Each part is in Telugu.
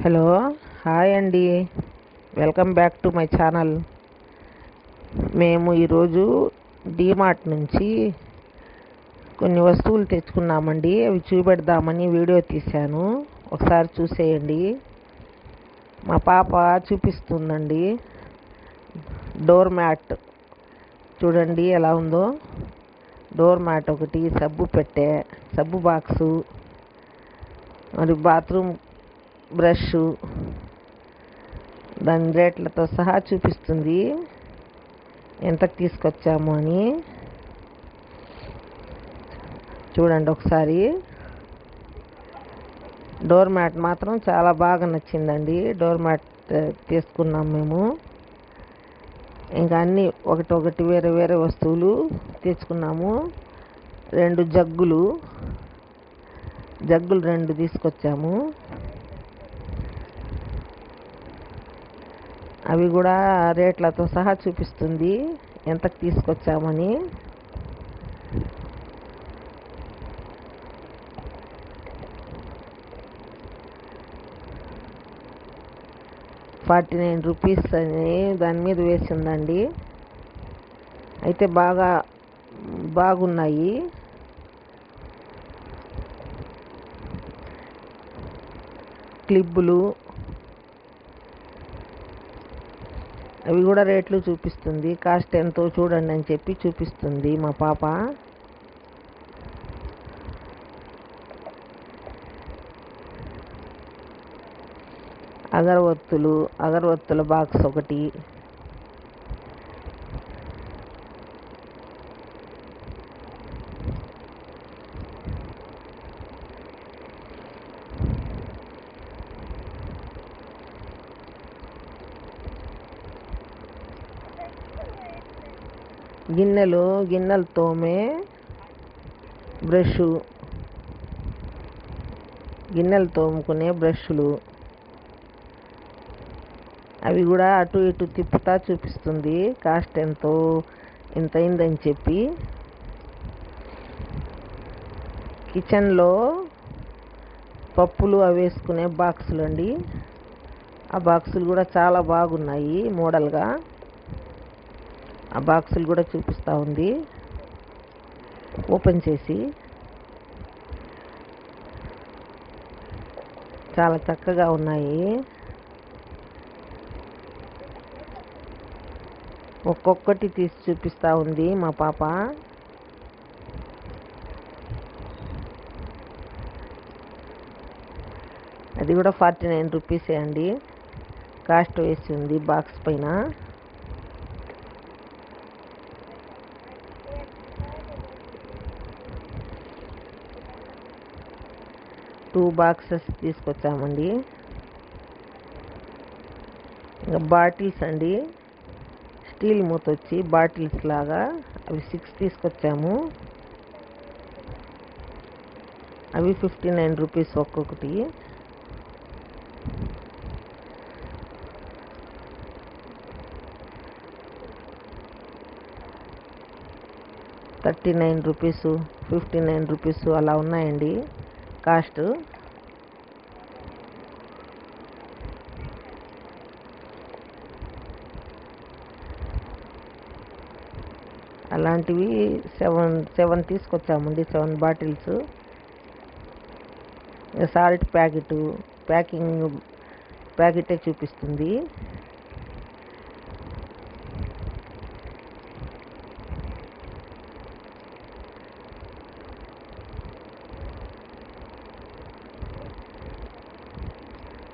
హలో, హాయ్ అండి. Welcome back to my channel. మేము ఈరోజు డీమార్ట్ నుంచి కొన్ని వస్తువులు తెచ్చుకున్నామండి. అవి చూపెడదామని వీడియో తీశాను, ఒకసారి చూసేయండి. మా పాప చూపిస్తుందండి. డోర్ మ్యాట్ చూడండి ఎలా ఉందో. డోర్ మ్యాట్ ఒకటి, సబ్బు పెట్టె, సబ్బు బాక్సు, మరి బాత్రూమ్ బ్రష్, దాని రేట్లతో సహా చూపిస్తుంది, ఎంతకు తీసుకొచ్చాము అని. చూడండి ఒకసారి. డోర్ మ్యాట్ మాత్రం చాలా బాగా నచ్చిందండి. డోర్ మ్యాట్ తీసుకున్నాం మేము. ఇంకా అన్నీ ఒకటి వేరే వేరే వస్తువులు తెచ్చుకున్నాము. 2 జగ్గులు 2 తీసుకొచ్చాము. అవి కూడా రేట్లతో సహా చూపిస్తుంది, ఎంతకు తీసుకొచ్చామని. ₹49 అని దాని మీద వేసిందండి. అయితే బాగున్నాయి. క్లిప్పులు అవి కూడా రేట్లు చూపిస్తుంది, కాస్ట్ ఎంతో చూడండి అని చెప్పి చూపిస్తుంది మా పాప. అగరవత్తుల బాక్స్ ఒకటి, గిన్నెలు తోమే బ్రష్, గిన్నెలు తోముకునే బ్రష్లు, అవి కూడా అటు ఇటు తిప్పుతా చూపిస్తుంది, కాస్ట్ ఎంత అయిందని చెప్పి. కిచెన్లో పప్పులు అవి వేసుకునే బాక్సులు అండి. ఆ బాక్సులు కూడా చాలా బాగున్నాయి మోడల్గా. ఆ బాక్సులు కూడా చూపిస్తూ ఉంది ఓపెన్ చేసి. చాలా చక్కగా ఉన్నాయి. ఒక్కొక్కటి తీసి చూపిస్తూ ఉంది మా పాప. అది కూడా ₹49 అండి, కాస్ట్ వేసి ఉంది బాక్స్ పైన. టూ బాక్సెస్ తీసుకొచ్చామండి. ఇంకా బాటిల్స్ అండి, స్టీల్ మూత వచ్చి బాటిల్స్ లాగా, అవి 6 తీసుకొచ్చాము. అవి ₹59 ఒక్కొక్కటి. ₹39, ₹59 అలా ఉన్నాయండి కాస్ట్. అలాంటివి 7 తీసుకొచ్చామండి, 7 బాటిల్స్. సాల్ట్ ప్యాకెటే చూపిస్తుంది.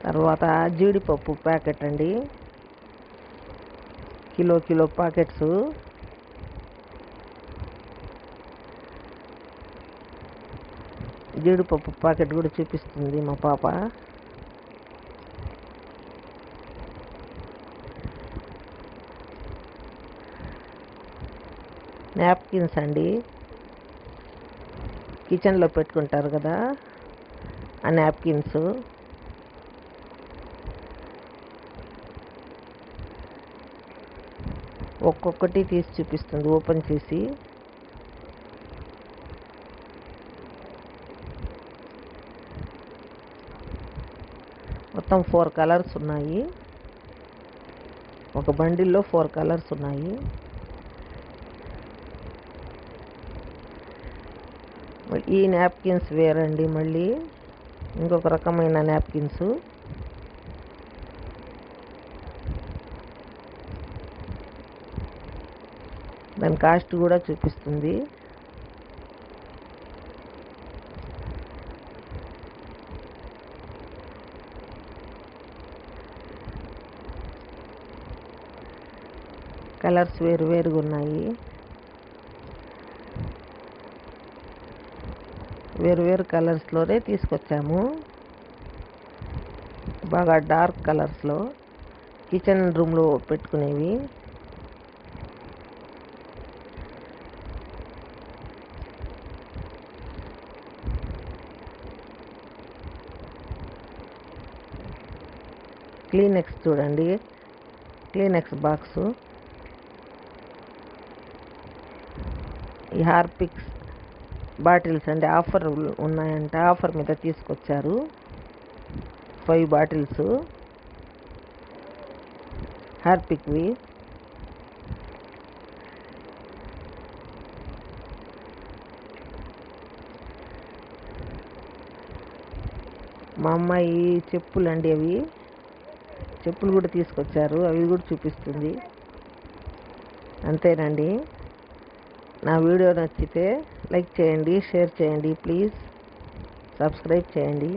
తర్వాత జీడిపప్పు ప్యాకెట్ అండి, కిలో ప్యాకెట్స్. జీడిపప్పు ప్యాకెట్ కూడా చూపిస్తుంది మా పాప. నాప్కిన్స్ అండి, కిచెన్లో పెట్టుకుంటారు కదా ఆ నాప్కిన్స్. ఒక్కొక్కటి తీసి చూపిస్తుంది ఓపెన్ చేసి. మొత్తం 4 కలర్స్ ఉన్నాయి. ఒక బండిల్లో 4 కలర్స్ ఉన్నాయి. ఈ నాప్కిన్స్ వేరండి, మళ్ళీ ఇంకొక రకమైన నాప్కిన్స్. దాని కాస్ట్ కూడా చూపిస్తుంది. కలర్స్ వేరుగా ఉన్నాయి. వేరు కలర్స్లోనే తీసుకొచ్చాము. బాగా డార్క్ కలర్స్లో కిచెన్ రూమ్లో పెట్టుకునేవి. క్లీనెక్స్ చూడండి, క్లీనెక్స్ బాక్సు. ఈ హార్పిక్స్ బాటిల్స్ అంటే ఆఫర్ ఉన్నాయంట, ఆఫర్ మీద తీసుకొచ్చారు. 5 బాటిల్స్ హార్పిక్వి. మా అమ్మాయి చెప్పులు అండి, అవి చెప్పులు కూడా తీసుకొచ్చారు, అవి కూడా చూపిస్తుంది. అంతేనండి. నా వీడియో నచ్చితే లైక్ చేయండి, షేర్ చేయండి, ప్లీజ్ సబ్స్క్రైబ్ చేయండి.